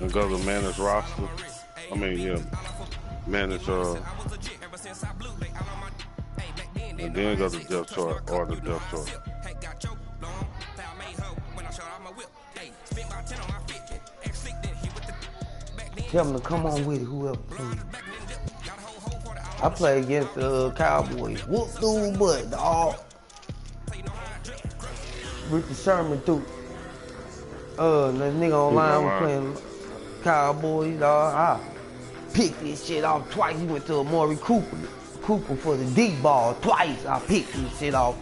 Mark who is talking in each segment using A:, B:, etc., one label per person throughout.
A: and go to manage roster. I mean, yeah, manage and then go to depth chart or the depth chart.
B: Tell them to come on with it, whoever, please. I play against the Cowboys. Whoop dude butt, dog. Richard Sherman through. That nigga online was playing Cowboys, dog. I picked this shit off twice. He went to Amari Cooper for the deep ball twice. I picked this shit off.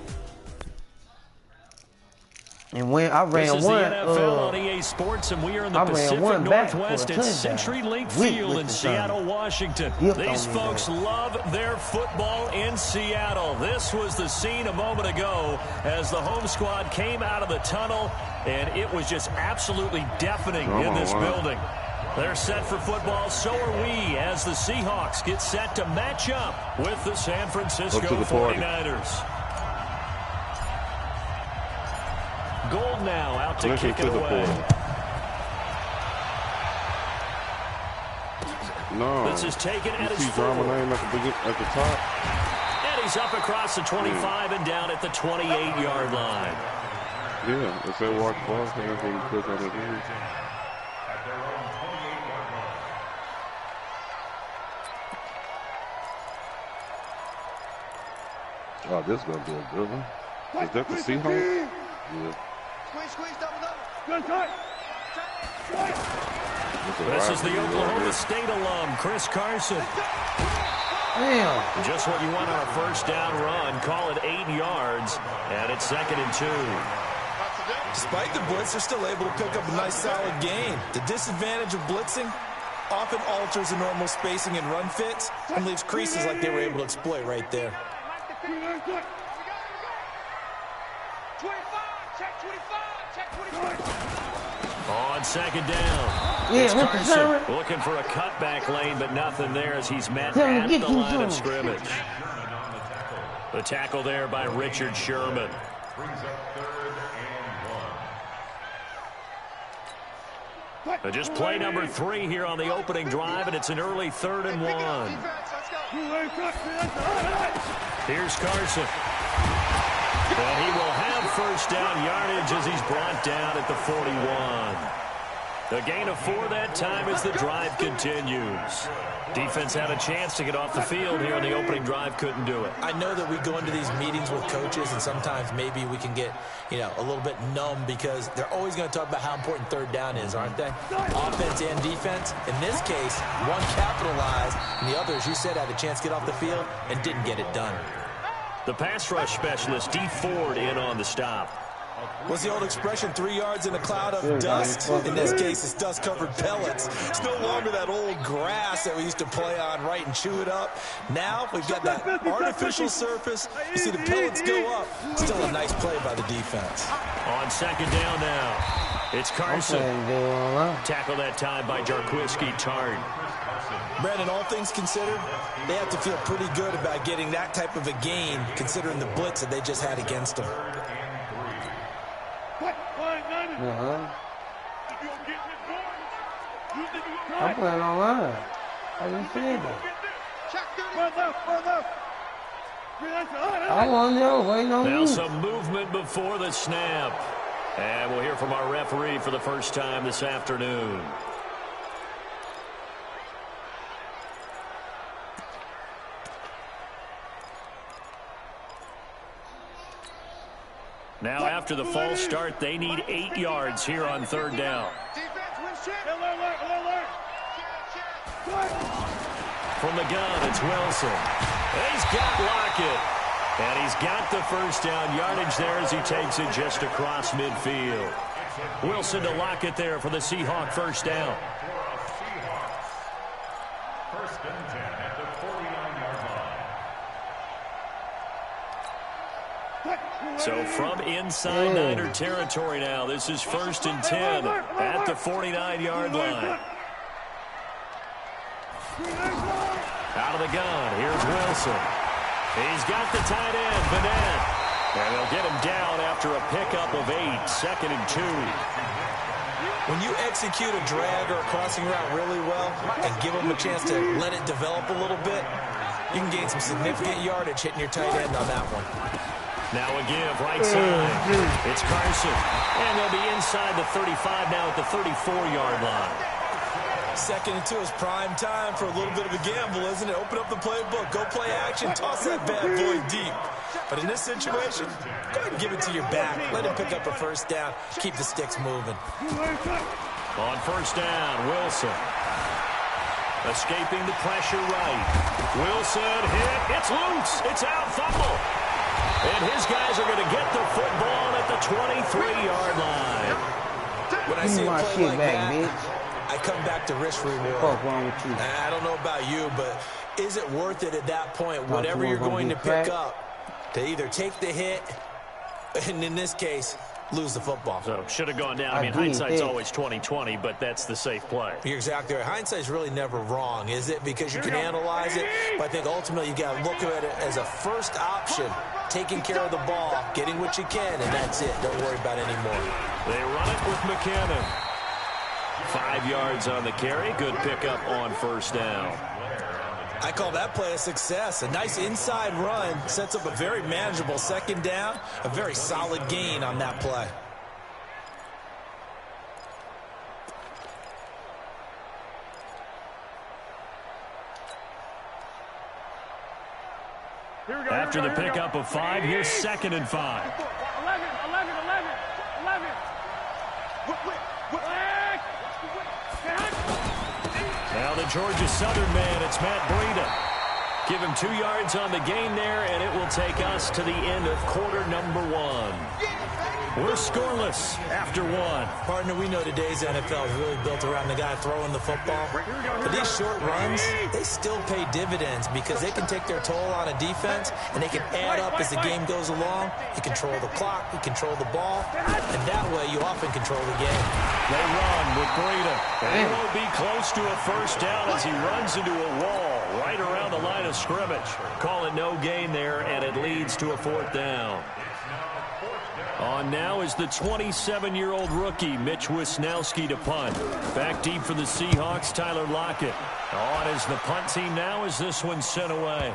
B: And when I ran one,
C: NFL on EA Sports, and we are in the Pacific Northwest at CenturyLink Field in Seattle, Washington. These folks love their football in Seattle. This was the scene a moment ago as the home squad came out of the tunnel, and it was just absolutely deafening in this building. They're set for football, so are we, as the Seahawks get set to match up with the San Francisco 49ers. Gold now out to kick it away.
A: No.
C: This is taken at his
A: drama name at the top.
C: And he's up across the 25 and down at the 28-yard line.
A: Yeah, if they walk off, that's when you click on the game. Oh, this is going to be a good one. Is that the Seahawks? Yeah.
C: This is the Oklahoma State alum, Chris Carson.
B: Damn.
C: Just what you want on a first down run. Call it 8 yards, and it's 2nd and 2.
D: Despite the blitz, they're still able to pick up a nice, solid gain. The disadvantage of blitzing often alters the normal spacing and run fits and leaves creases like they were able to exploit right there.
C: On 2nd down, it's Carson looking for a cutback lane, but nothing there as he's met at the line of scrimmage. The tackle there by Richard Sherman. Just play number 3 here on the opening drive, and it's an early 3rd and 1. Here's Carson. And he will have first down yardage as he's brought down at the 41. A gain of 4 that time as the drive continues. Defense had a chance to get off the field here on the opening drive, couldn't do it.
D: I know that we go into these meetings with coaches, and sometimes maybe we can get, a little bit numb because they're always going to talk about how important 3rd down is, aren't they? Offense and defense. In this case, one capitalized, and the other, as you said, had a chance to get off the field and didn't get it done.
C: The pass rush specialist, D. Ford, in on the stop.
D: What's the old expression, 3 yards in a cloud of dust? In this case, it's dust-covered pellets. It's no longer that old grass that we used to play on, right, and chew it up. Now we've got that artificial surface. You see the pellets go up. Still a nice play by the defense.
C: On 2nd down now, it's Carson. Tackled that time by Jarquiski Tart.
D: Brandon, all things considered, they have to feel pretty good about getting that type of a gain, considering the blitz that they just had against them.
B: I'm playing online. I didn't say that. I want to know. Waiting on you.
C: Now some movement before the snap. And we'll hear from our referee for the first time this afternoon. Now, after the false start, they need 8 yards here on 3rd down. From the gun, it's Wilson. He's got Lockett. And he's got the first down yardage there as he takes it just across midfield. Wilson to Lockett there for the Seahawk first down.
E: First and 10 at the 49-yard line.
C: So from inside Niner territory now, this is 1st and 10 at the 49-yard line. Out of the gun, here's Wilson. He's got the tight end, Vanette. And they'll get him down after a pickup of 8, 2nd and 2.
D: When you execute a drag or a crossing route really well and give them a chance to let it develop a little bit, you can gain some significant yardage hitting your tight end on that one.
C: Now a give, right side. It's Carson. And they'll be inside the 35 now at the 34-yard line.
D: 2nd and 2 is prime time for a little bit of a gamble, isn't it? Open up the playbook, go play action, toss that bad boy deep. But in this situation, go ahead and give it to your back. Let him pick up a first down. Keep the sticks moving.
C: On first down, Wilson. Escaping the pressure right. Wilson hit. It's loose. It's out. Fumble. And his guys are going to get the football at the 23-yard line.
D: When I see a play like that, bitch, I come back to risk reward.
B: What's wrong with you?
D: I don't know about you, but is it worth it at that point, whatever you're going to pick up, to either take the hit, and in this case, lose the football?
C: So should have gone down. I mean, hindsight's always 20/20, but that's the safe play.
D: You're exactly right. Hindsight's really never wrong, is it? Because you can analyze it, but I think ultimately you got to look at it as a first option, taking care of the ball, getting what you can, and that's it. Don't worry about it anymore.
C: They run it with McKinnon. 5 yards on the carry. Good pickup on first down.
D: I call that play a success. A nice inside run sets up a very manageable 2nd down. A very solid gain on that play.
C: After the pickup of 5, here's 2nd and 5.
E: 11.
C: Now the Georgia Southern man, it's Matt Breida. Give him 2 yards on the gain there, and it will take us to the end of quarter number 1. We're scoreless after 1.
D: Partner, we know today's NFL is really built around the guy throwing the football. But these short runs, they still pay dividends because they can take their toll on a defense, and they can add up as the game goes along. You control the clock, you control the ball, and that way you often control the game.
C: They run with Breida. He will be close to a first down as he runs into a wall right around the line of scrimmage. Call it no gain there, and it leads to a 4th down. On now is the 27-year-old rookie, Mitch Wisnowski, to punt. Back deep for the Seahawks, Tyler Lockett. On is the punt team now as this one's sent away.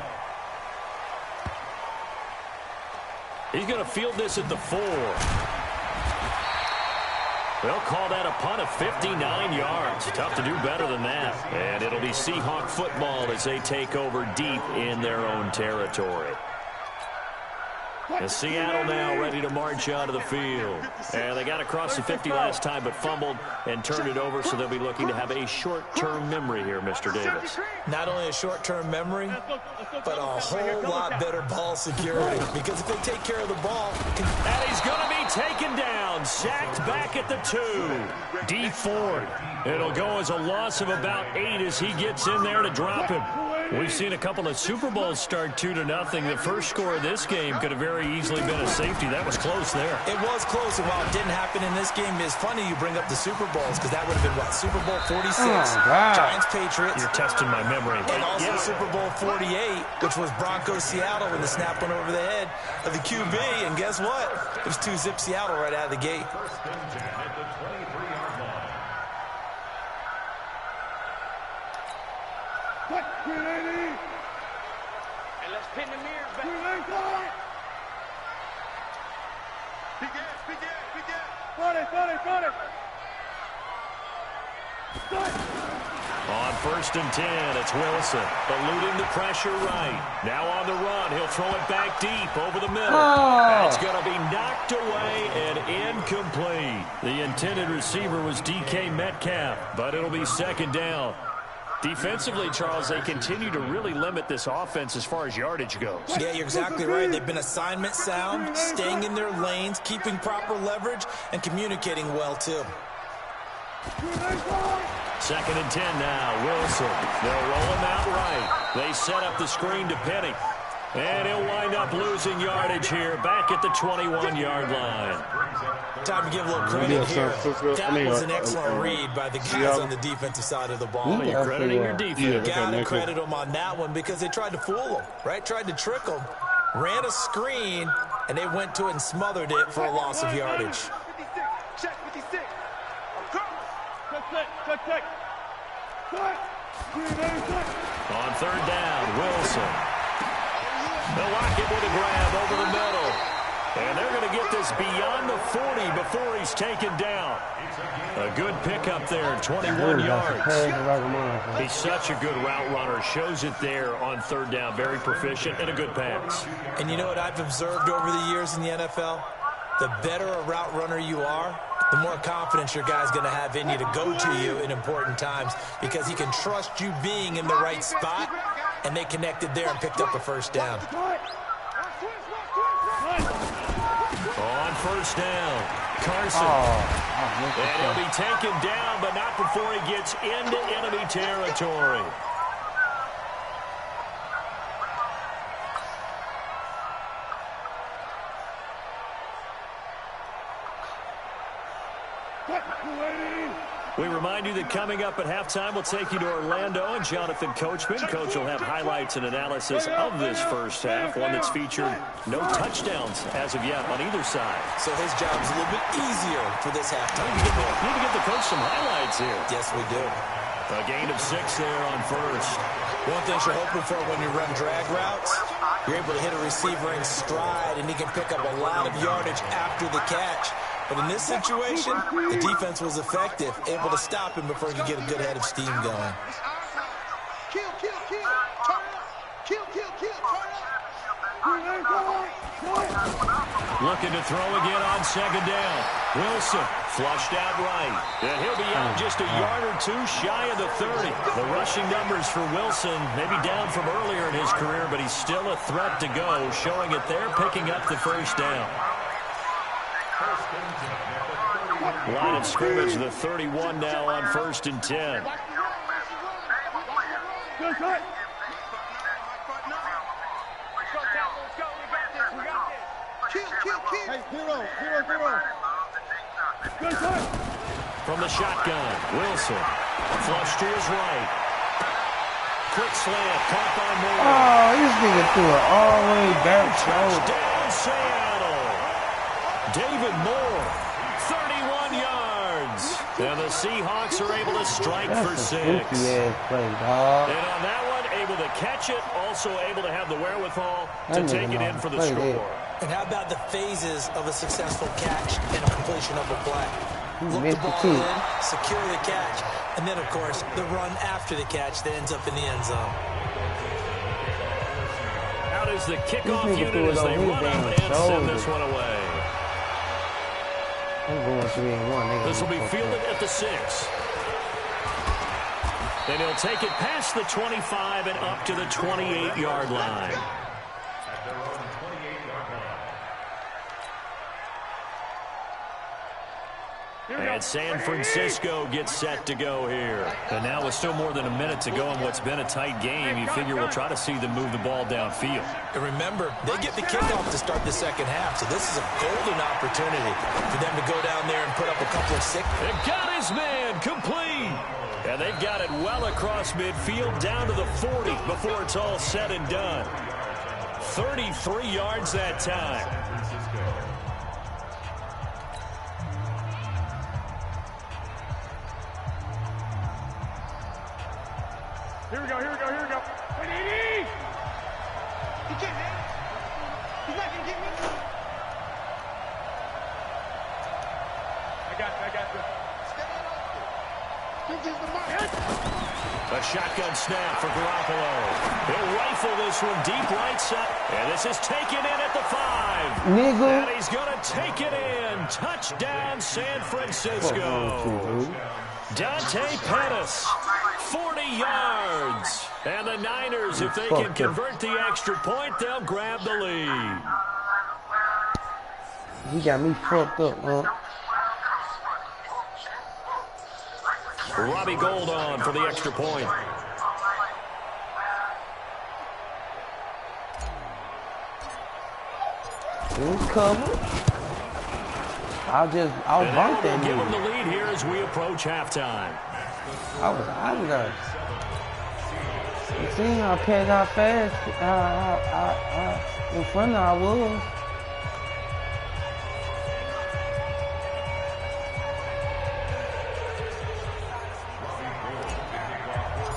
C: He's going to field this at the 4. They'll call that a punt of 59 yards. Tough to do better than that. And it'll be Seahawk football as they take over deep in their own territory. And Seattle now ready to march out of the field. And they got across the 50 last time but fumbled and turned it over, so they'll be looking to have a short-term memory here, Mr. Davis.
D: Not only a short-term memory, but a whole lot better ball security. Because if they take care of the ball...
C: And he's going to be taken down, sacked back at the 2. D Ford. It'll go as a loss of about 8 as he gets in there to drop him. We've seen a couple of Super Bowls start 2-0. The first score of this game could have very easily been a safety. That was close there.
D: It was close, and while it didn't happen in this game, it's funny you bring up the Super Bowls because that would have been, what, Super Bowl 46, Giants-Patriots.
C: You're testing my memory.
D: And also Super Bowl 48, which was Broncos-Seattle when the snap went over the head of the QB. And guess what? It was 2-zip Seattle right out of the gate.
E: And let's pin the mirror back.
C: On 1st and 10, it's Wilson, eluding the pressure right. Now on the run, he'll throw it back deep over the middle. That's going to be knocked away and incomplete. The intended receiver was DK Metcalf, but it'll be 2nd down. Defensively, Charles, they continue to really limit this offense as far as yardage goes.
D: Yeah, you're exactly right. They've been assignment sound, staying in their lanes, keeping proper leverage, and communicating well, too.
C: 2nd and 10 now, Wilson. They'll roll him out right. They set up the screen to Penny. And he'll wind up losing yardage here, back at the 21-yard line.
D: Time to give a little credit here. That was an excellent read by the guys on the defensive side of the ball.
C: You're crediting your defense.
D: Got to credit them on that one because they tried to fool them, right? Tried to trick them. Ran a screen, and they went to it and smothered it for a loss of yardage.
E: Check 56.
C: On third down, Wilson. They'll lock it with a grab over the middle. And they're going to get this beyond the 40 before he's taken down. A good pickup there, 21 yards. He's such a good route runner. Shows it there on third down. Very proficient and a good pass.
D: And you know what I've observed over the years in the NFL? The better a route runner you are, the more confidence your guy's going to have in you to go to you in important times because he can trust you being in the right spot, and they connected there and picked up a first down.
C: On first down, Carson. And he'll be taken down, but not before he gets into enemy territory. We remind you that coming up at halftime, we'll take you to Orlando and Jonathan Coachman. Coach will have highlights and analysis of this first half, one that's featured no touchdowns as of yet on either side.
D: So his job's a little bit easier for this halftime.
C: Need to get the coach some highlights here.
D: Yes, we do.
C: A gain of 6 there on first.
D: One thing you're hoping for when you run drag routes, you're able to hit a receiver in stride, and he can pick up a lot of yardage after the catch. But in this situation, the defense was effective, able to stop him before he could get a good head of steam going.
C: Looking to throw again on second down. Wilson flushed out right. And he'll be out just a yard or two shy of the 30. The rushing numbers for Wilson maybe down from earlier in his career, but he's still a threat to go, showing it there, picking up the first down. Line of scrimmage, the 31 now on 1st and 10. From the shotgun, Wilson. Flush to his right. Quick slant, caught by Moore.
B: Oh, this nigga threw it all the way back.
C: Touchdown, Seattle. David Moore, 31 yards. And the Seahawks are able to strike for 6.
B: Play, dog.
C: And on that one, able to catch it, also able to have the wherewithal to take it in for the score.
D: And how about the phases of a successful catch and a completion of a play? Look the ball in, secure the catch, and then, of course, the run after the catch that ends up in the end zone.
C: Out is the kickoff unit as they run up and send this one away. This will be fielded at the 6. Then he'll take it past the 25 and up to the 28-yard line. And San Francisco gets set to go here. And now with still more than a minute to go in what's been a tight game, you figure we'll try to see them move the ball downfield.
D: And remember, they get the kickoff to start the second half, so this is a golden opportunity for them to go down there and put up a couple of six.
C: They've got his man complete. And they've got it well across midfield down to the 40 before it's all said and done. 33 yards that time.
E: Here we go. He can't hit. He's not going to get me. I got you.
C: A shotgun snap for Garoppolo. He'll rifle this one deep right side. And this is taken in at the 5.
B: Nigga.
C: And he's going to take it in. Touchdown, San Francisco. Dante Pettis, 40 yards. And the Niners, if they can convert the extra point, they'll grab the lead.
B: He got me fucked up, man.
C: Robbie Gould on for the extra point.
B: He's covered. I'll bump that
C: give
B: nigga.
C: him the lead here as we approach halftime.
B: I was out of there. You see how paid how fast in front I was.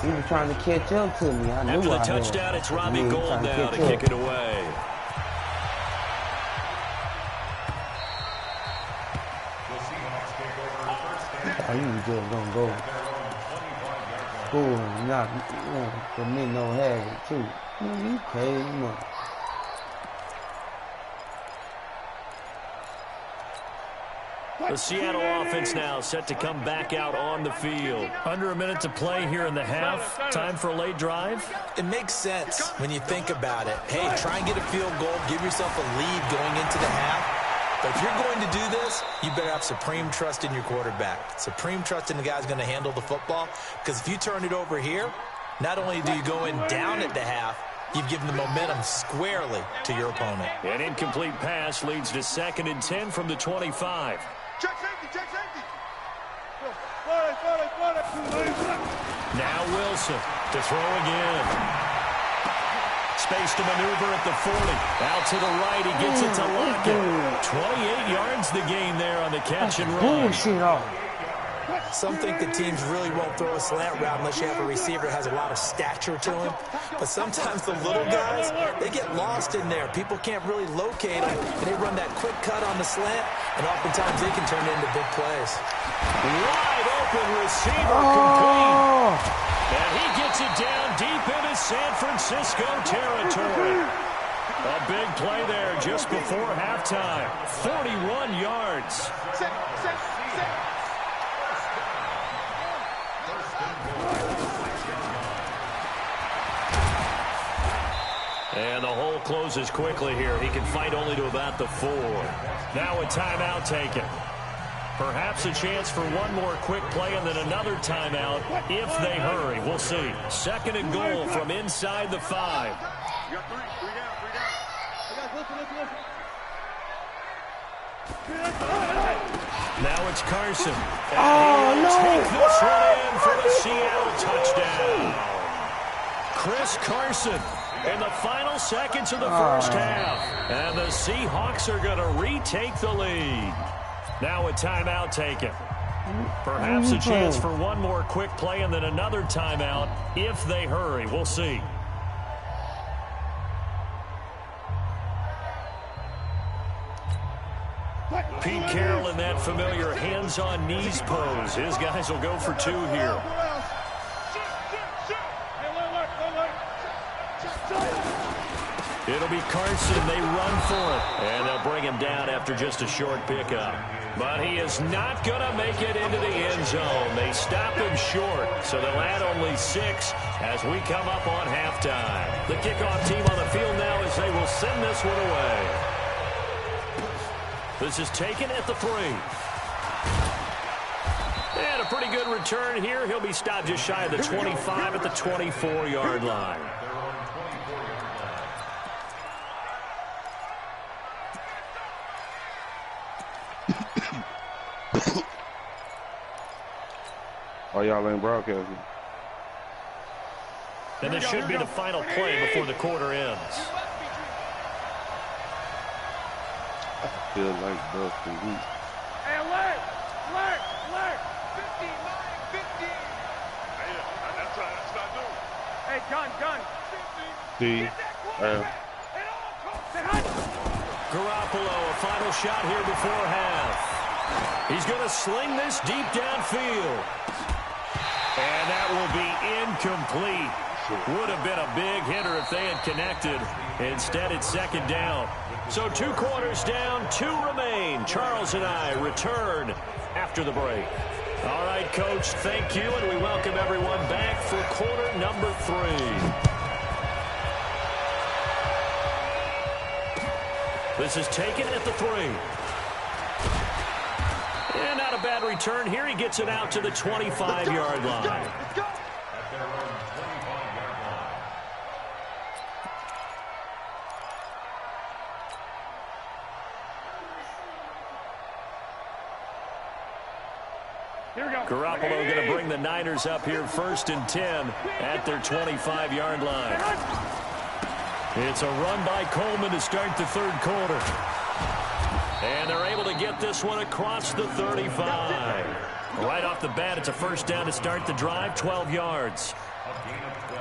B: He was trying to catch up to me. I knew
C: After the
B: I
C: touchdown,
B: had.
C: it's Robbie Gould now to kick it away.
B: I was just gonna go school and not commit no habit too. Man, you crazy man.
C: The Seattle offense now set to come back out on the field. Under a minute to play here in the half. Time for a late drive.
D: It makes sense when you think about it. Hey, try and get a field goal. Give yourself a lead going into the half. But if you're going to do this, you better have supreme trust in your quarterback. Supreme trust in the guy's going to handle the football. Because if you turn it over here, not only do you go in down at the half, you've given the momentum squarely to your opponent.
C: An incomplete pass leads to 2nd and 10 from the 25.
E: Check safety, check safety.
C: Now Wilson to throw again. Space to maneuver at the 40. Out to the right, he gets it to Lockett. 28 yards the gain there on the catch and run.
B: Bullshit off.
D: Some think the teams really won't throw a slant route unless you have a receiver that has a lot of stature to him. But sometimes the little guys, they get lost in there. People can't really locate them, and they run that quick cut on the slant, and oftentimes they can turn it into big plays.
C: Wide open receiver complete. And he gets it down deep into San Francisco territory. A big play there just before halftime. 41 yards. And the hole closes quickly here. He can fight only to about the 4. Now a timeout taken. Perhaps a chance for one more quick play and then another timeout if they hurry. We'll see. 2nd and goal from inside the 5.
E: You got 3 down.
C: Now it's Carson. And he'll take this one in for the Seattle touchdown. Chris Carson in the final seconds of the first half. And the Seahawks are going to retake the lead. Now a timeout taken. Perhaps a chance for one more quick play and then another timeout if they hurry. We'll see. Pete Carroll in that familiar hands-on knees pose. His guys will go for 2 here. It'll be Carson. They run for it. And they'll bring him down after just a short pickup. But he is not going to make it into the end zone. They stop him short. So they'll add only 6 as we come up on halftime. The kickoff team on the field now as they will send this one away. This is taken at the 3. And a pretty good return here. He'll be stopped just shy of the 25 at the 24-yard line.
A: Oh, y'all ain't broadcasting.
C: And this should be the final play before the quarter ends.
A: I feel like Dusty Week.
E: Hey, alert! 59, 50. Hey, that's not new. Hey, gun. 50.
C: Garoppolo, a final shot here before half. He's going to sling this deep downfield. And that will be incomplete. Would have been a big hitter if they had connected. Instead, it's 2nd down. So 2 quarters down, 2 remain. Charles and I return after the break. All right, Coach, thank you, and we welcome everyone back for quarter number 3. This is taken at the 3. And not a bad return here. He gets it out to the 25-yard line. Garoppolo going to bring the Niners up here 1st and 10 at their 25-yard line. It's a run by Coleman to start the 3rd quarter. And they're able to get this one across the 35. Right off the bat, it's a 1st down to start the drive, 12 yards.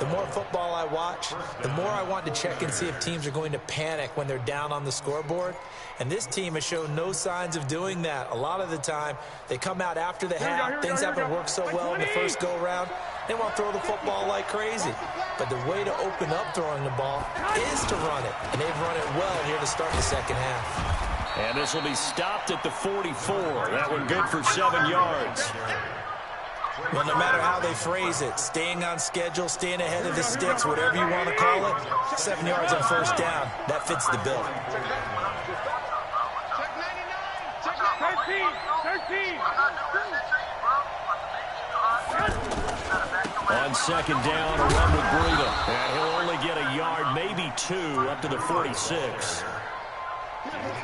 D: The more football I watch, the more I want to check and see if teams are going to panic when they're down on the scoreboard. And this team has shown no signs of doing that. A lot of the time, they come out after the half. Things haven't worked so well in the first go-around. They want to throw the football like crazy. But the way to open up throwing the ball is to run it. And they've run it well here to start the second half.
C: And this will be stopped at the 44. That one good for 7 yards.
D: Well, no matter how they phrase it, staying on schedule, staying ahead of the sticks, whatever you want to call it, 7 yards on first down, that fits the bill.
C: On second down, a run with Breida. And he'll only get a yard, maybe 2, up to the 46.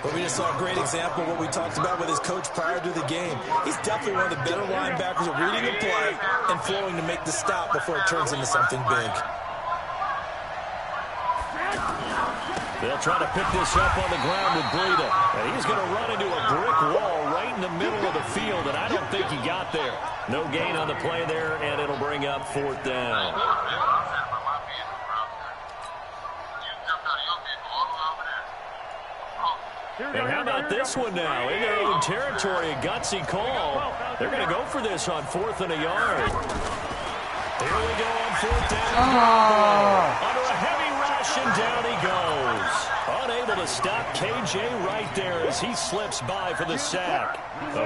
D: But we just saw a great example of what we talked about with his coach prior to the game. He's definitely one of the better linebackers at reading the play and flowing to make the stop before it turns into something big.
C: They'll try to pick this up on the ground with Breida. And he's going to run into a brick wall right in the middle of the field, and I don't think he got there. No gain on the play there, and it'll bring up 4th down. And how about this one now? In their own territory, a gutsy call. They're going to go for this on 4th and a yard. Here we go on 4th down. Under a heavy rush, and down he goes. Unable to stop KJ right there as he slips by for the sack.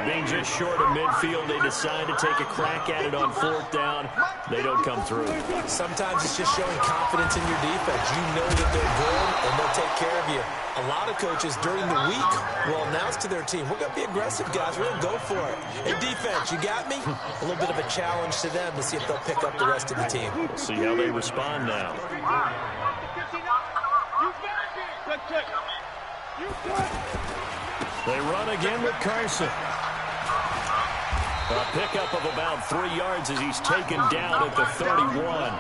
C: Being just short of midfield, they decide to take a crack at it on 4th down. They don't come through.
D: Sometimes it's just showing confidence in your defense. You know that they're good, and they'll take care of you. A lot of coaches during the week will announce to their team, we're going to be aggressive, guys. We're going to go for it. Hey, defense, you got me? A little bit of a challenge to them to see if they'll pick up the rest of the team.
C: We'll see how they respond now. They run again with Carson. A pickup of about 3 yards as he's taken down at the 31.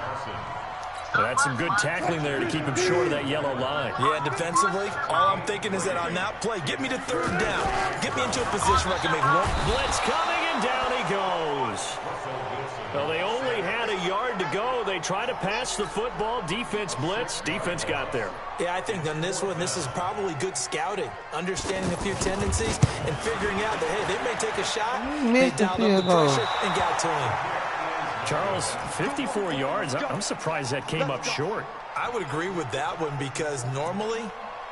C: That's some good tackling there to keep him short of that yellow line.
D: Yeah, defensively, all I'm thinking is that on that play, get me to 3rd down. Get me into a position where I can make one.
C: Blitz coming, and down he goes. Well, they only had a yard to go. They try to pass the football. Defense blitz. Defense got there.
D: Yeah, I think on this one, this is probably good scouting, understanding a few tendencies, and figuring out that, hey, they may take a shot. They dialed up the pressure and got to him.
C: Charles, 54 yards. I'm surprised that came up short.
D: I would agree with that one because normally,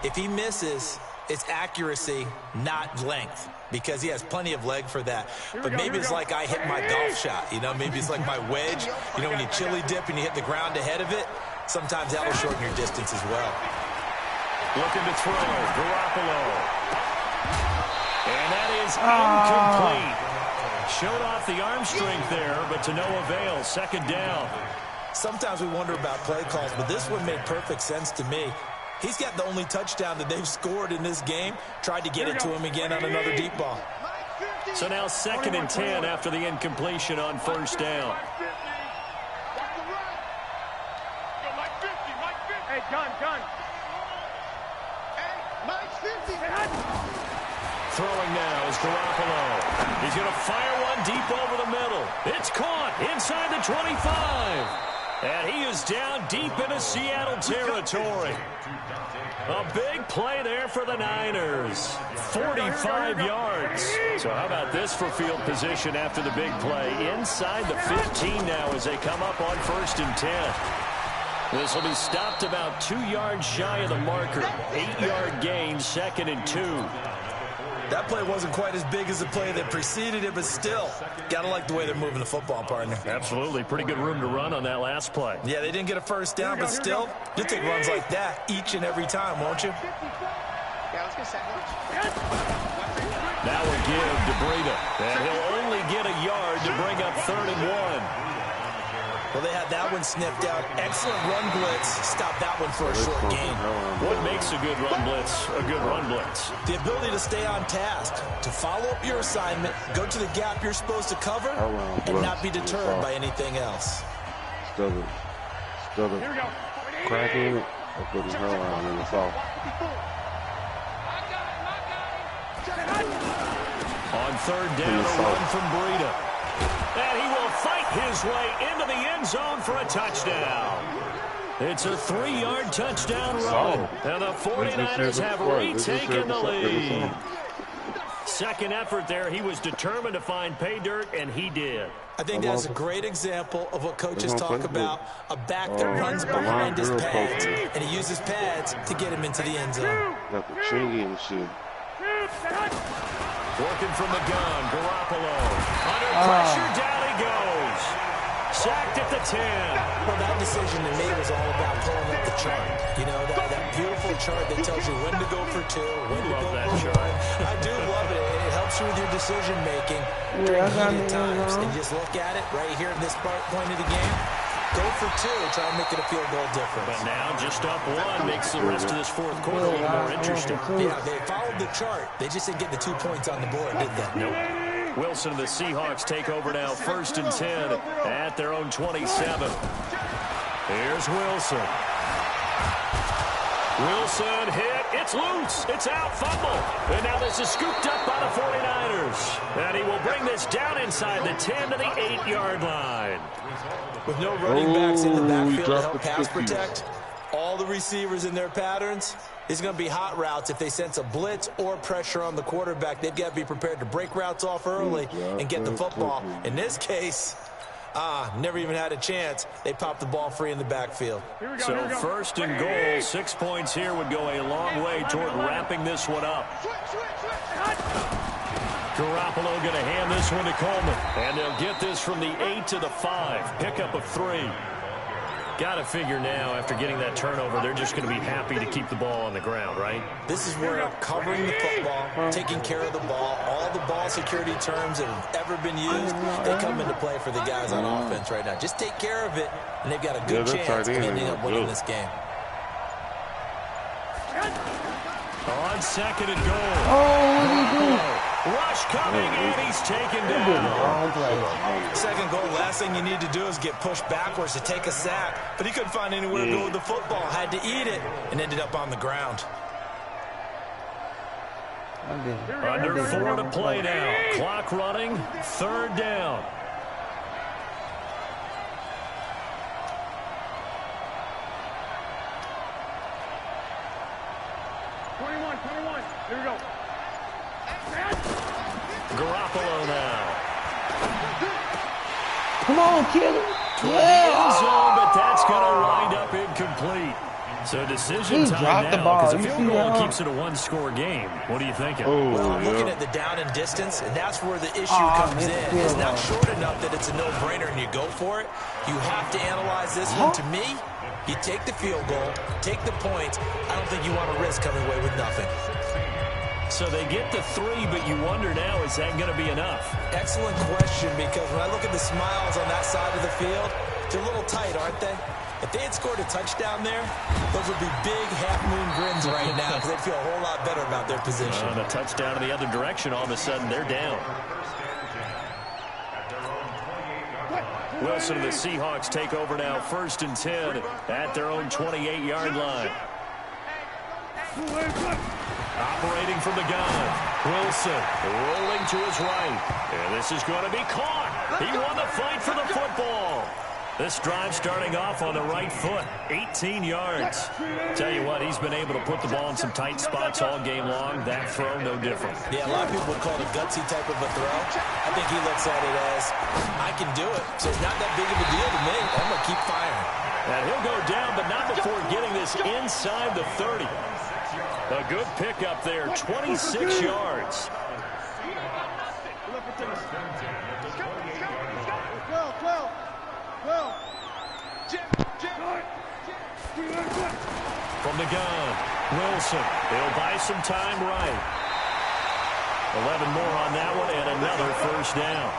D: if he misses, it's accuracy, not length, because he has plenty of leg for that. But maybe it's like I hit my golf shot, you know? Maybe it's like my wedge. You know, when you chili dip and you hit the ground ahead of it, sometimes that'll shorten your distance as well.
C: Looking to throw, Garoppolo. And that is incomplete. Showed off the arm strength there, but to no avail. 2nd down.
D: Sometimes we wonder about play calls, but this one made perfect sense to me. He's got the only touchdown that they've scored in this game. Tried to get it to him again on another deep ball.
C: So now 2nd and 10 after the incompletion on 1st down.
E: Hey, gun.
C: Throwing now is Garoppolo. He's going to fire one deep over the middle. It's caught inside the 25. And he is down deep into Seattle territory. A big play there for the Niners. 45 yards. So how about this for field position after the big play? Inside the 15 now as they come up on 1st and 10. This will be stopped about 2 yards shy of the marker. 8-yard gain, 2nd and 2.
D: That play wasn't quite as big as the play that preceded it, but still, gotta like the way they're moving the football, partner.
C: Absolutely. Pretty good room to run on that last play.
D: Yeah, they didn't get a 1st down, but still, you'll take runs like that each and every time, won't you?
C: Now a give to Breida. And he'll only get a yard to bring up 3rd and 1.
D: Well, they had that one snipped out. Excellent run blitz. Stop that one for a short gain.
C: What makes a good run blitz a good run blitz?
D: The ability to stay on task, to follow up your assignment, go to the gap you're supposed to cover, and not be deterred by anything else.
A: Instead of cracking it, or putting her around in the soft.
C: On 3rd down, a run from Breida. And he will fight his way into the end zone for a touchdown. It's a 3-yard touchdown run, and the 49ers have retaken the lead. Second effort there. He was determined to find pay dirt, and he did.
D: I think that's a great example of what coaches talk about, a back that runs behind his pads, and he uses pads to get him into the end zone.
A: Got the chingy and shit.
C: Working from the gun, Garoppolo. Under pressure, down he goes. Sacked at the 10.
D: Well, that decision to me was all about pulling up the chart. You know, that beautiful chart that tells you when to go for 2, when to go for 1. I do love it. It helps you with your decision making during heated times. And just look at it right here at this point of the game. Go for 2, try to make it a field goal difference.
C: But now just up 1 makes the rest of this fourth quarter a little more interesting.
D: Yeah, they followed the chart. They just didn't get the 2 points on the board, did they?
C: Nope. Wilson and the Seahawks take over now, 1st and 10 at their own 27. Here's Wilson. Wilson hit. It's loose. It's out. Fumble. And now this is scooped up by the 49ers. And he will bring this down inside the 10 to the 8-yard line.
D: With no running backs in the backfield to help pass protect, all the receivers in their patterns, it's going to be hot routes. If they sense a blitz or pressure on the quarterback, they've got to be prepared to break routes off early and get the football. In this case, never even had a chance. They popped the ball free in the backfield.
C: So 1st and goal, 6 points here would go a long way toward wrapping this one up. Garoppolo going to hand this one to Coleman. And they'll get this from the 8 to the 5. Pickup of 3. Got to figure now, after getting that turnover, they're just going to be happy to keep the ball on the ground, right?
D: This is where covering the football, taking care of the ball, all the ball security terms that have ever been used, they come into play for the guys on offense right now. Just take care of it, and they've got a good chance of ending up winning this game.
C: On 2nd and goal. Oh, what did he do? Rush coming, and he's taken down.
D: 2nd goal, last thing you need to do is get pushed backwards to take a sack. But he couldn't find anywhere to go with the football. Had to eat it and ended up on the ground.
C: Under 4 to play now. Clock running. 3rd down.
E: Here we go.
C: Garoppolo now.
B: Come on, kid.
C: End zone, but that's going to wind up incomplete. So decision time now, because a field goal keeps it a 1-score game. What are you thinking?
D: Well, I'm looking at the down and distance, and that's where the issue comes in. It's not short enough that it's a no-brainer and you go for it. You have to analyze this one. To me, you take the field goal, take the points. I don't think you want to risk coming away with nothing.
C: So they get the 3, but you wonder now, is that going to be enough?
D: Excellent question, because when I look at the smiles on that side of the field, they're a little tight, aren't they? If they had scored a touchdown there, those would be big half-moon grins right now, because they'd feel a whole lot better about their position.
C: And a touchdown in the other direction, all of a sudden they're down. Wilson and the Seahawks take over now, 1st and 10 at their own 28-yard line. Operating from the gun. Wilson rolling to his right. And this is going to be caught. He won the fight for the football. This drive starting off on the right foot. 18 yards. Tell you what, he's been able to put the ball in some tight spots all game long. That throw, no different.
D: Yeah, a lot of people would call it a gutsy type of a throw. I think he looks at it as, I can do it. So it's not that big of a deal to me. I'm going to keep firing.
C: And he'll go down, but not before getting this inside the 30. A good pickup there, 26 yards. From the gun, Wilson. He'll buy some time right. 11 more on that one and another 1st down.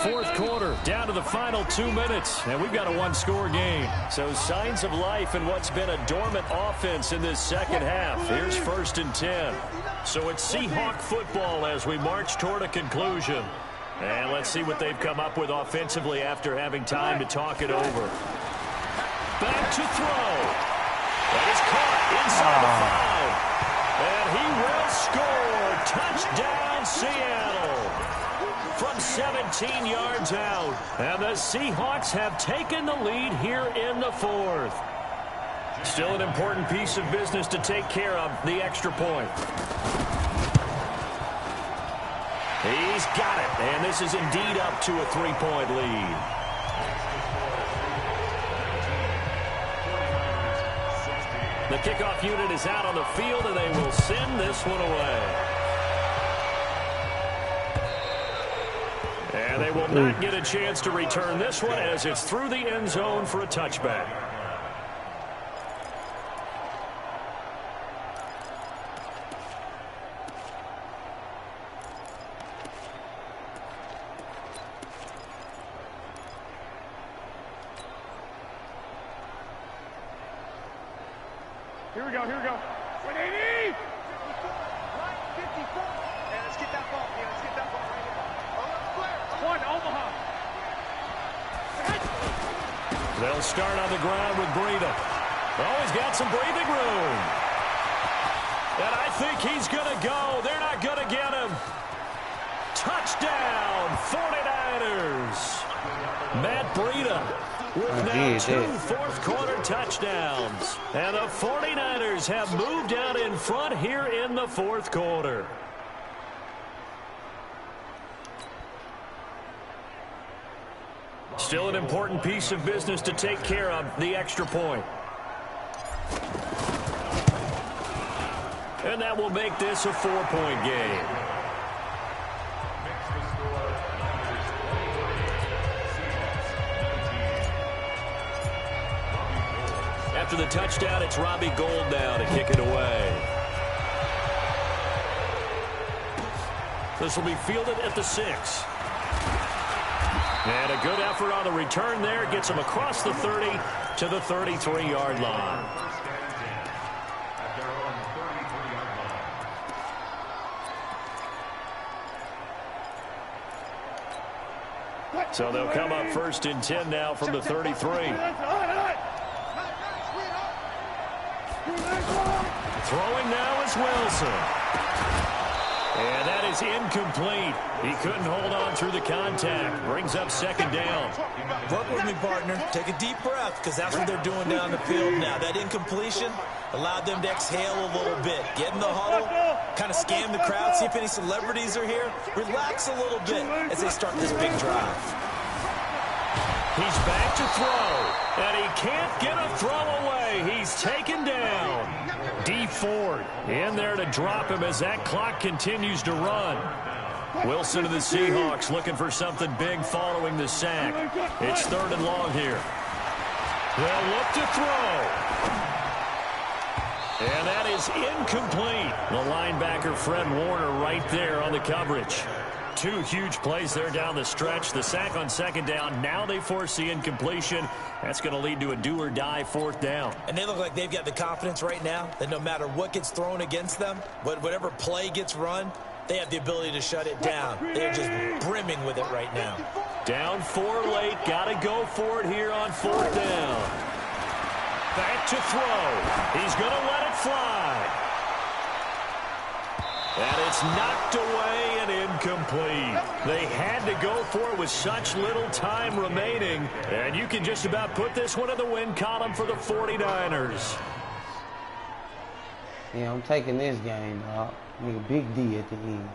C: Fourth quarter, down to the final 2 minutes, and we've got a 1-score game. So signs of life in what's been a dormant offense in this second half. Here's 1st and 10. So it's Seahawk football as we march toward a conclusion. And let's see what they've come up with offensively after having time to talk it over. back to throw. That is caught inside the 5. And he will score. Touchdown, Seattle. From 17 yards out. And the Seahawks have taken the lead here in the 4th. Still an important piece of business to take care of, the extra point. He's got it, and this is indeed up to a 3-point lead. The kickoff unit is out on the field, and they will send this one away. And they will not get a chance to return this one as it's through the end zone for a touchback.
E: Here we go. 180! Right, 54. Yeah, let's get that ball. Yeah, let's get that ball right here. One, Omaha.
C: They'll start on the ground with Breida. Oh, he's got some breathing room. And I think he's going to go. They're not going to get him. Touchdown, 49ers. Matt Breida with now 2 fourth-quarter touchdowns. And the 49ers have moved out in front here in the 4th quarter. Still an important piece of business to take care of, the extra point. And that will make this a 4-point game. After the touchdown, it's Robbie Gould now to kick it away. This will be fielded at the 6. And a good effort on the return there. Gets him across the 30 to the 33-yard line. So they'll come up 1st and 10 now from the 33. Throwing now is Wilson. And that is incomplete. He couldn't hold on through the contact. Brings up 2nd down.
D: Work with me, partner. Take a deep breath, because that's what they're doing down the field now. That incompletion allowed them to exhale a little bit. Get in the huddle, kind of scan the crowd, see if any celebrities are here. Relax a little bit as they start this big drive.
C: He's back to throw, and he can't get a throw away. He's taken down. D. Ford in there to drop him as that clock continues to run. Wilson of the Seahawks looking for something big following the sack. It's 3rd and long here. They'll look to throw. And that is incomplete. The linebacker, Fred Warner, right there on the coverage. 2 huge plays there down the stretch. The sack on 2nd down. Now they force the incompletion. That's going to lead to a do-or-die 4th down.
D: And they look like they've got the confidence right now that no matter what gets thrown against them, whatever play gets run, they have the ability to shut it down. They're just brimming with it right now.
C: Down 4 late. Got to go for it here on 4th down. Back to throw. He's going to let it fly. And it's knocked away and incomplete. They had to go for it with such little time remaining. And you can just about put this one in the win column for the 49ers.
B: Yeah, I'm taking this game, dog. Nigga, big D at the end.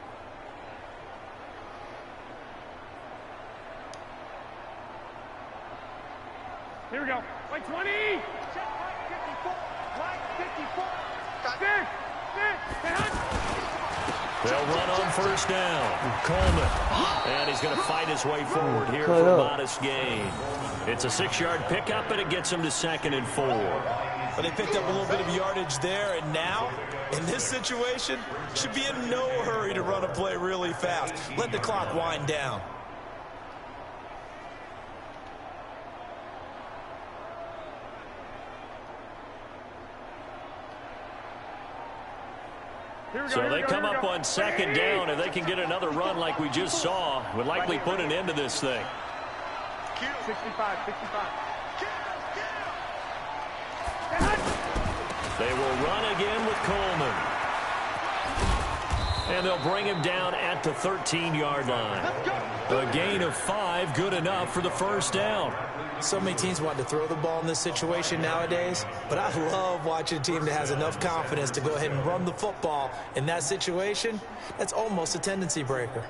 E: Here we go. Like 20. Check right 54. Right 54. 6.
C: They'll run on 1st down. Coleman. And he's going to fight his way forward here for a modest gain. It's a 6-yard pickup, and it gets him to 2nd and 4.
D: But they picked up a little bit of yardage there, and now, in this situation, should be in no hurry to run a play really fast. Let the clock wind down.
C: So they come up on 2nd down. If they can get another run like we just saw, would likely put an end to this thing.
E: 65.
C: They will run again with Coleman. And they'll bring him down at the 13-yard line. A gain of 5, good enough for the first down.
D: So many teams want to throw the ball in this situation nowadays, but I love watching a team that has enough confidence to go ahead and run the football in that situation. That's almost a tendency breaker.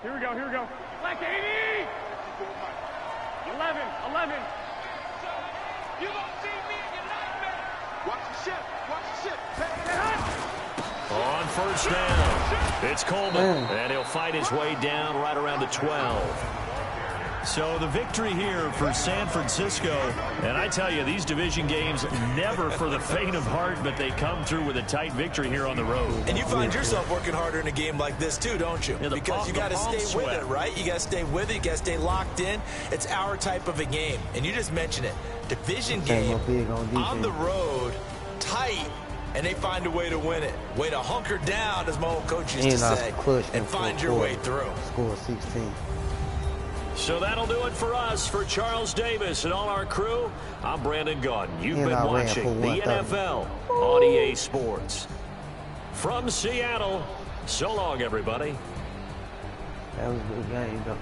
E: Here we go, here we go. Like 80! 11. You don't see me in your nightmare. Watch the ship.
C: On first down, it's Coleman, and he'll fight his way down right around the 12. So the victory here for San Francisco, and I tell you, these division games never for the faint of heart, but they come through with a tight victory here on the road.
D: And you find yourself working harder in a game like this too, don't you?
C: Yeah,
D: because you got to stay with it, right? You got to stay with it. You got to stay locked in. It's our type of a game, and you just mentioned it. Division game on the road, tight. And they find a way to win it. Way to hunker down, as my old coach used to say, and find your way through.
B: Score 16.
C: So that'll do it for us. For Charles Davis and all our crew, I'm Brandon Gaudin. You've been watching the NFL on EA Sports. From Seattle, so long, everybody.
B: That was a good game, though.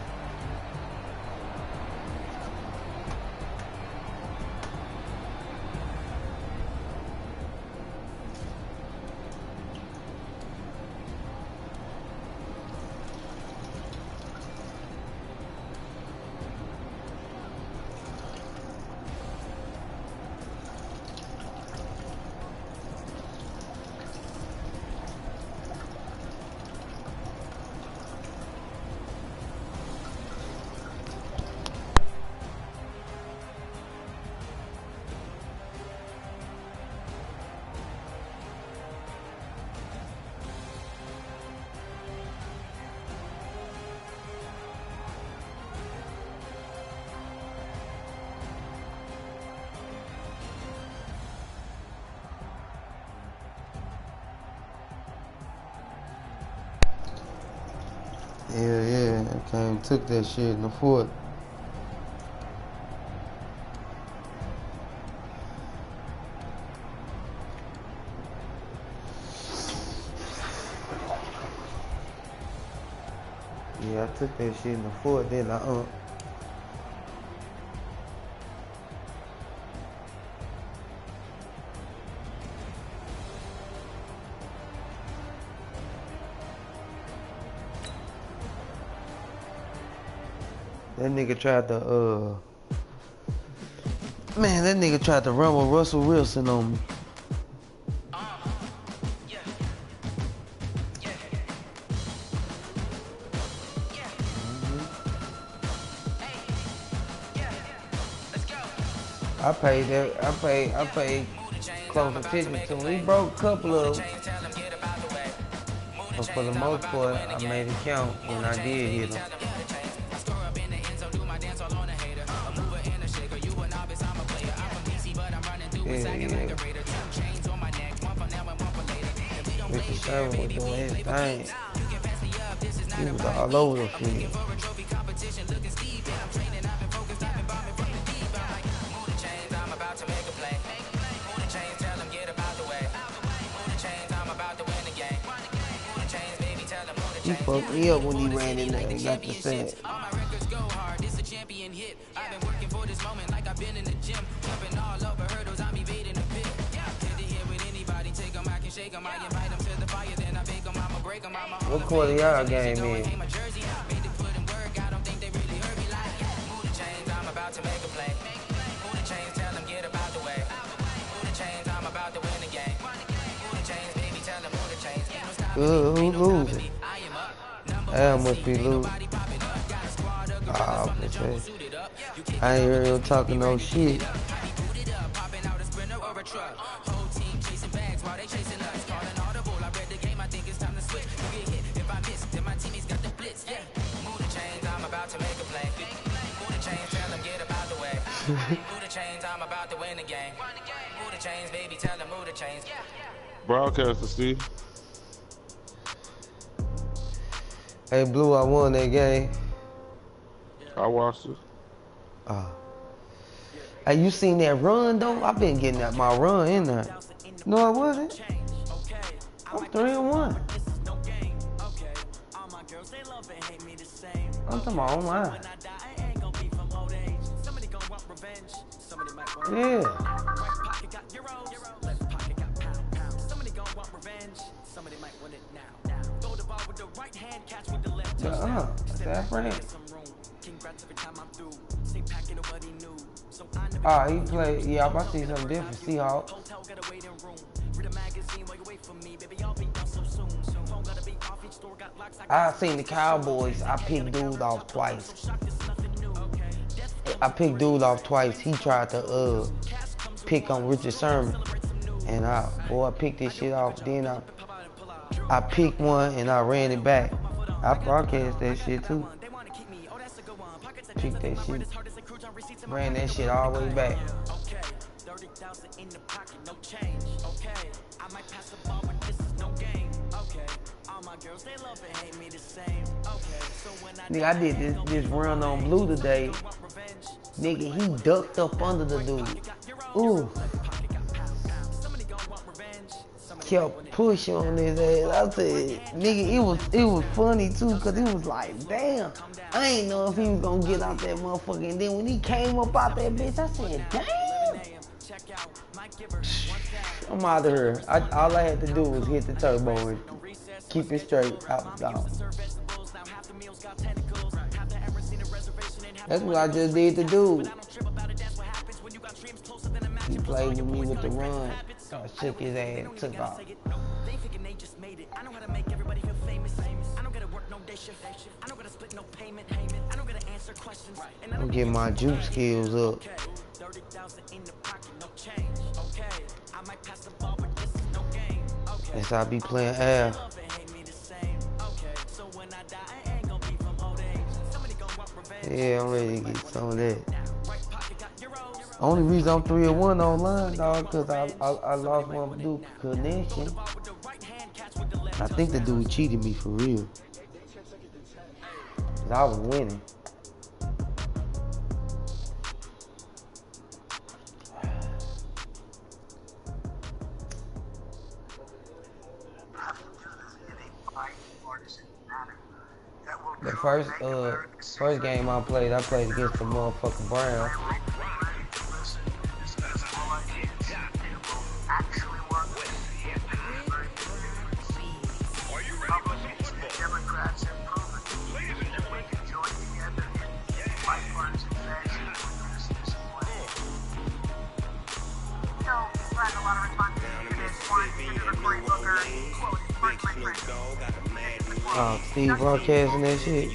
B: Yeah, I came took that shit in the fourth. Yeah, I took that shit in the fourth, then I That nigga tried to, man, that nigga tried to run with Russell Wilson on me. I paid close attention to him. He broke a couple of them. But for the most part, I made it count when I did hit him. Mr. Sherman was doing his thing. He was all over the field. He fucked me up when he ran in there and got the set. What quarter y'all game in? Good, who's losing? I must be losing. Ah, I ain't heard him talking no shit.
A: Broadcaster, Steve.
B: Hey, Blue, I won that game.
A: I watched it.
B: Hey, you seen that run though? I've been getting that my run in there. No, it wasn't. I'm 3-1. I'm talking about online. Yeah. That's right. Oh, he played. Yeah, I'm about to see something different. Seahawks. I seen the Cowboys. I picked dude off twice. He tried to pick on Richard Sherman, and I picked this shit off. Then I picked one and I ran it back. I broadcast that shit too. Picked that shit. Ran that shit all the way back. Nigga, I did this run on blue today. Nigga, he ducked up under the dude. Ooh. Kept pushing on his ass. I said, nigga, it was funny too, cause it was like, damn, I ain't know if he was gonna get out that motherfucker. And then when he came up out that bitch, I said, damn. I'm out of here. All I had to do was hit the turbo and keep it straight out the dog. That's what I just did to dude. He played with me with the run. I shook his ass, took off. I'm getting my juke skills up. As I be playing air. Yeah, I'm ready to get some of that. Only reason I'm 3-1 online, dog, cause I lost one dude connection. I think the dude cheated me for real. Cause I was winning. The first game I played against the motherfucking Browns. Oh, Steve broadcasting that shit.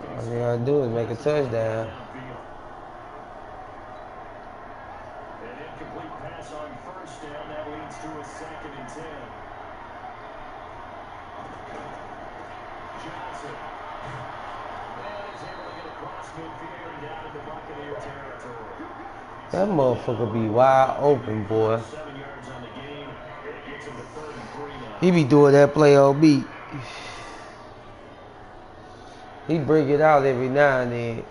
B: All you gotta do is make a touchdown.
C: An incomplete pass on first down. That leads to a 2nd and 10. Johnson. And he's able to get across midfield and down into Buccaneer territory.
B: That motherfucker be wide open, boy.
C: 7 yards on the game. It gets him to 3rd and 3 now.
B: He be doing that play on beat. He bring it out every now and then.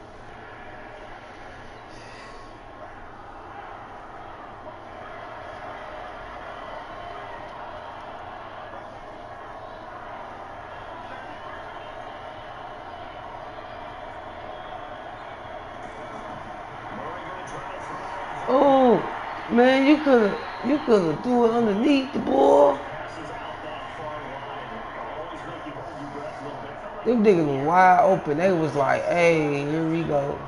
B: Oh man, you could do it underneath the ball. Them niggas were wide open. They was like, hey, here we go.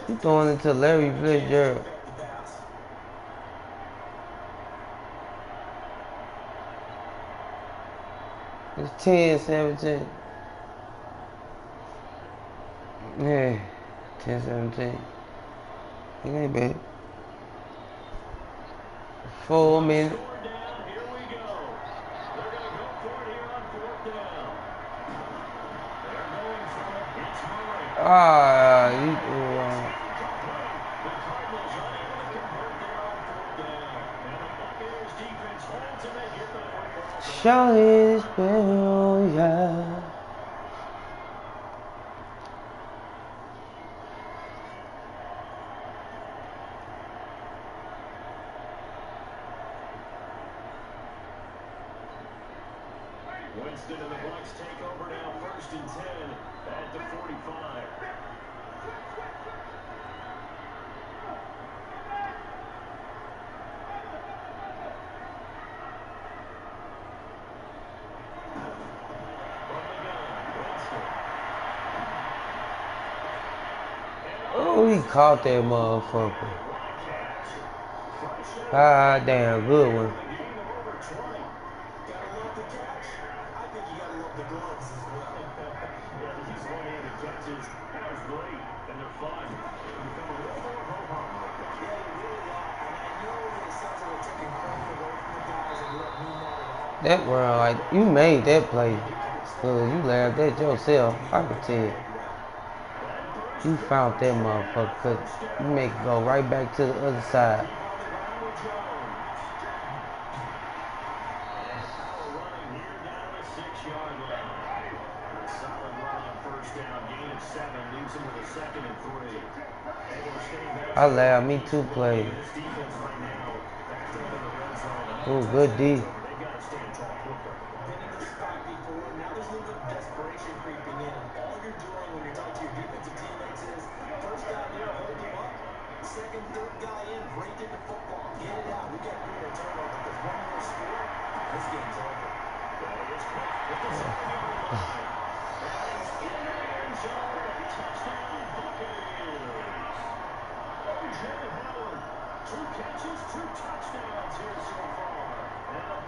B: You throwing it to Larry Fitzgerald. It's 10-17. Yeah, 10-17. It ain't bad. 4 minutes. Show his will, yeah.
C: Winston and the Bucks take over now, 1st and 10 at the 45.
B: Oh, he caught that motherfucker. Ah, damn, good one. That round, like, you made that play. You laughed at yourself. I can tell. You found that motherfucker, cause you make it go right back to the other side. I allowed me 2 plays. Oh, good D.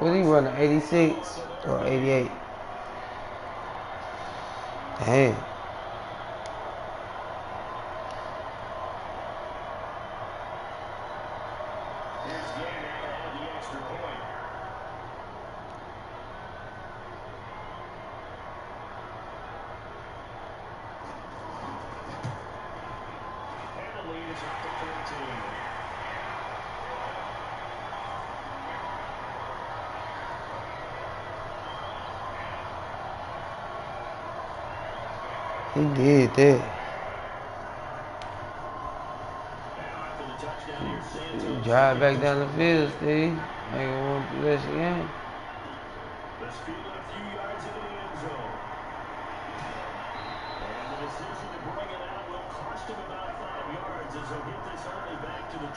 B: Was he running 86 or 88? Damn. He did that. Drive back down the field, Steve. I ain't gonna want to do that shit again.
C: Let's field it a few yards into the end zone. And the decision to bring it out will cost him about 5 yards as he'll get this only back to the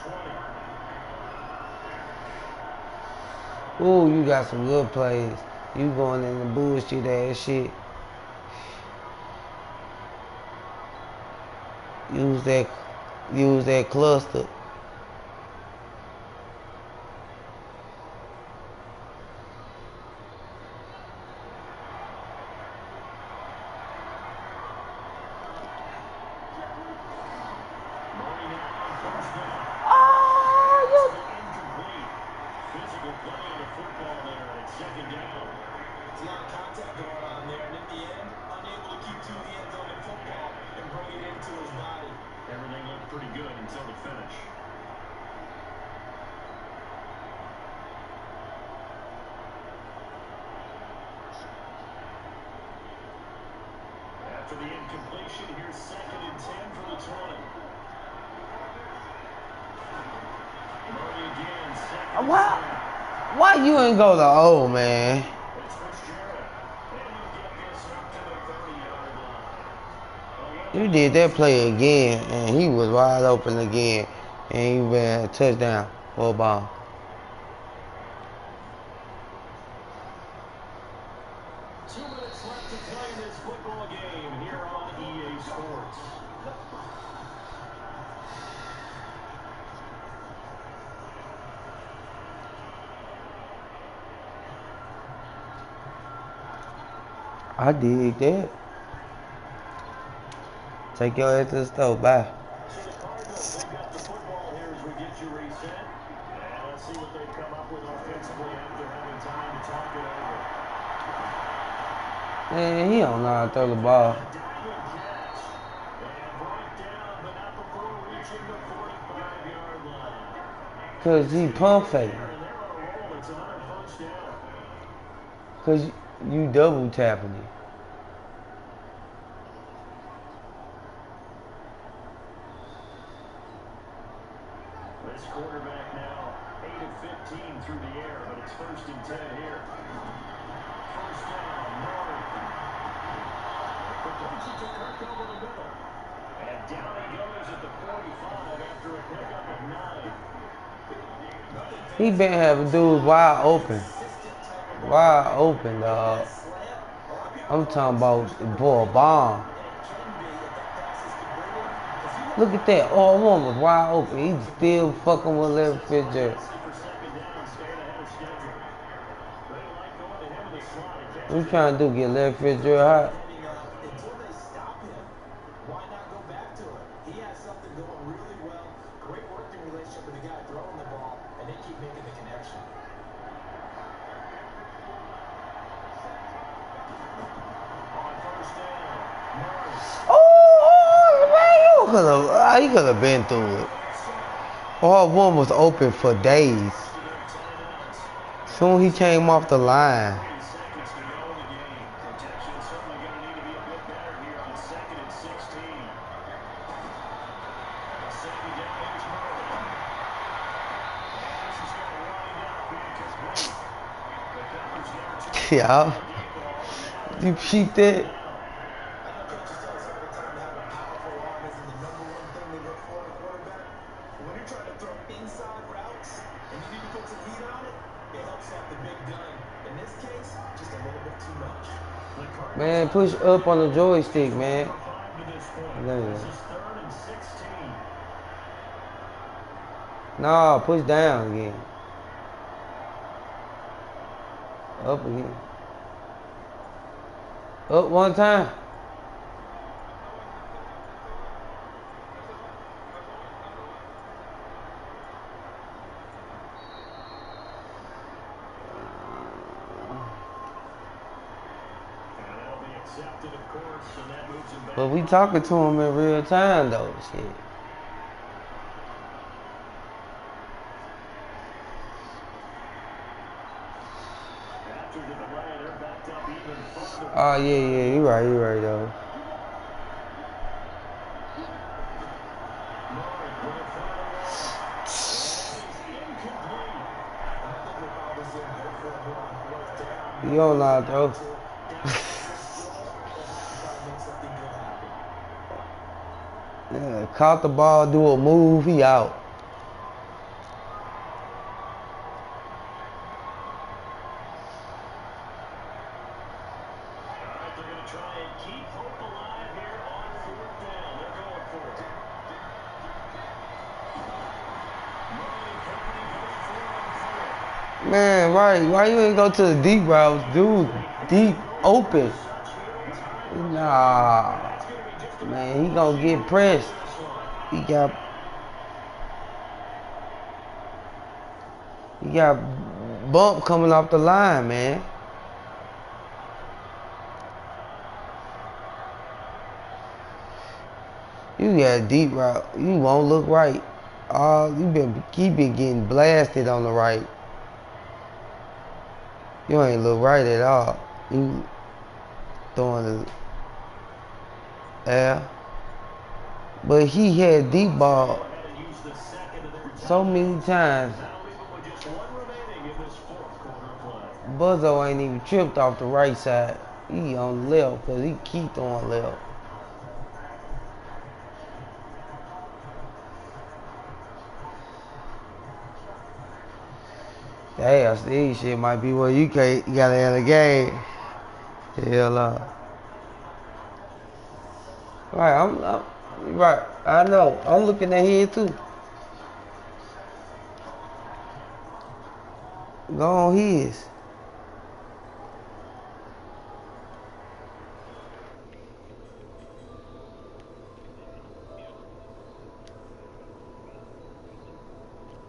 C: 20.
B: Ooh, you got some good plays. You going in the bullshit ass shit. Use that cluster.
C: After the incompletion, here's 2nd and 10 for the 20. Murray again, 2nd and 10.
B: Why you ain't go to O, man?
C: It's Fitzgerald. And he'll get this up to the 30-yard line.
B: You did that play again, and he was wide open again, and he ran a touchdown for a ball. I dig that. Take your ass to the store. Bye.
C: So the Cardinals pick up the football here as we get you reset. And let's see what they come up with offensively after having time to talk it over.
B: Man, he don't know how to throw the ball.
C: Diving catch. And brought down, but not before reaching the 45-yard line.
B: Cause he pump fake.
C: And they're on a roll. It's another first down.
B: Cause you double tapping it.
C: This quarterback now 8 of 15 through the air, but it's 1st and 10 here. First down, North. Production to Kirk over the middle. And down he goes at the 45 after a pickup of 9.
B: He been having dudes wide open. Wide open, dog. I'm talking about boy, bomb. Look at that. Oh, one was wide open. He's still fucking with Larry Fitzgerald. What you trying to do? Get Larry Fitzgerald hot?
D: Until they stop him, why not go back to it? He has something going really well. Great working relationship with the guy throwing the ball, and they keep making the connection.
C: On first down, Norris.
B: He could have been through it. All one was open for days. Soon he came off the line.
C: 30 seconds to go in the game. Protection is certainly going to need to be a bit better here on 2nd and 16. Second down, here's Murray. And this is going to wind up incomplete. The coverage there to
B: Yeah. You peeped that? Man, push up on the joystick, man. No, push down again. Up again. Up one time. But we talking to him in real time though, shit. Oh yeah, you right though. You don't know how to throw. Yeah, caught the ball, do a move, he out.
C: They're going to try and keep hope alive here on 4th down. They're going for it.
B: Man, right. Why you ain't go to the deep routes, dude? Deep, open. Nah. Man, he gonna get pressed. He got bump coming off the line, man. You got a deep route. You won't look right. He been getting blasted on the right. You ain't look right at all. You throwing the air. But he had deep ball so many times. Buzzo ain't even tripped off the right side. He on the left because he keep throwing left. Damn, this shit might be where you gotta end the game. Hell no. Right, I'm right. I know. I'm looking at here too. Go on his.